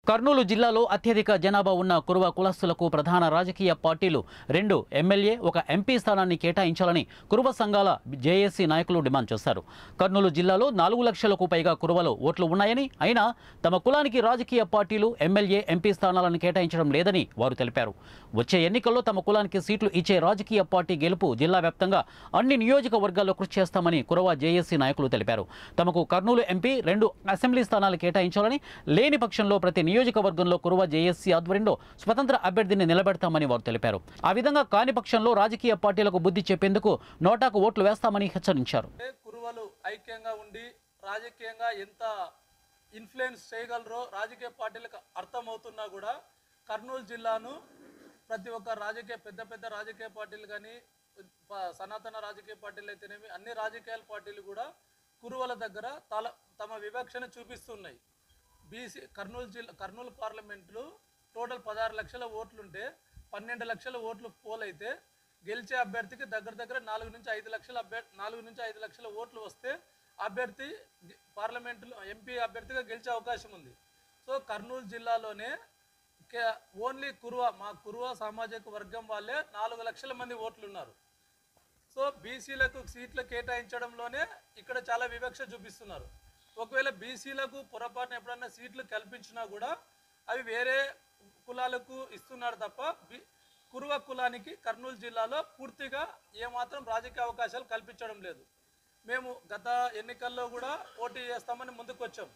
కర్నూలు జిల్లాలో అత్యధిక జనాభా ఉన్న కురువ కులస్తులకు ప్రధాన రాజకీయ పార్టీలు 2 ఎమ్మెల్యే 1 ఎంపీ స్థానాన్ని కేటాయించాలని కురువ సంఘాల జేఏసీ నాయకులు డిమాండ్ చేశారు. కర్నూలు జిల్లాలో 4 లక్షలకు పైగా కురువలు ఓట్లు ఉన్నాయని, అయినా తమ కులానికి రాజకీయ పార్టీలు ఎమ్మెల్యే ఎంపీ స్థానాలను కేటాయించడం లేదని వారు తెలిపారు. వచ్చే ఎన్నికల్లో తమ కులానికి సీట్లు ఇచ్చే రాజకీయ పార్టీ గెలుపు జిల్లా వ్యాప్తంగా అన్ని నియోజకవర్గాల్లో కృషి చేస్తామని కురువ జేఏసీ నాయకులు తెలిపారు. తమకు కర్నూలు ఎంపీ 2 అసెంబ్లీ స్థానాలు కేటాయించాలని, లేని పక్షంలో ప్రతి నియోజకవర్గంలో కురువ జేఏసీ ఆధ్వర్యంలో స్వతంత్ర అభ్యర్థిని నిలబెడతామని వారు తెలిపారు. ఆ విధంగా కాని పక్షంలో రాజకీయ పార్టీలకు బుద్ధి చెప్పేందుకు నోటాకు ఓట్లు వేస్తామని హెచ్చరించారు. కురువలు ఐక్యంగా ఉండి రాజకీయంగా ఎంత ఇన్ఫ్లుయెన్స్ చేయగలరో రాజకీయ పార్టీలకు అర్థమవుతున్నా కూడా కర్నూలు జిల్లాను ప్రతి ఒక్క పెద్ద రాజకీయ పార్టీలు కానీ సనాతన రాజకీయ పార్టీలు అయితేనేమి అన్ని రాజకీయ పార్టీలు కూడా కురువల దగ్గర తమ వివక్షను చూపిస్తున్నాయి. కర్నూలు పార్లమెంట్లో టోటల్ 16 లక్షల ఓట్లుంటే 12 లక్షల ఓట్లు పోల్ అయితే గెలిచే అభ్యర్థికి దగ్గర 4 నుంచి 5 లక్షల ఓట్లు వస్తే అభ్యర్థి పార్లమెంటులో ఎంపీ అభ్యర్థిగా గెలిచే అవకాశం ఉంది. సో కర్నూలు జిల్లాలోనే ఓన్లీ మా కురువ సామాజిక వర్గం వాళ్ళే 4 లక్షల మంది ఓట్లున్నారు. సో బీసీలకు సీట్లు కేటాయించడంలోనే ఇక్కడ చాలా వివక్ష చూపిస్తున్నారు. ఒకవేళ బీసీలకు పొరపాటున ఎప్పుడన్నా సీట్లు కల్పించినా కూడా అవి వేరే కులాలకు ఇస్తున్నారు తప్ప కురువ కులానికి కర్నూలు జిల్లాలో పూర్తిగా ఏమాత్రం రాజకీయ అవకాశాలు కల్పించడం లేదు. మేము గత ఎన్నికల్లో కూడా పోటీ చేస్తామని ముందుకు వచ్చాం.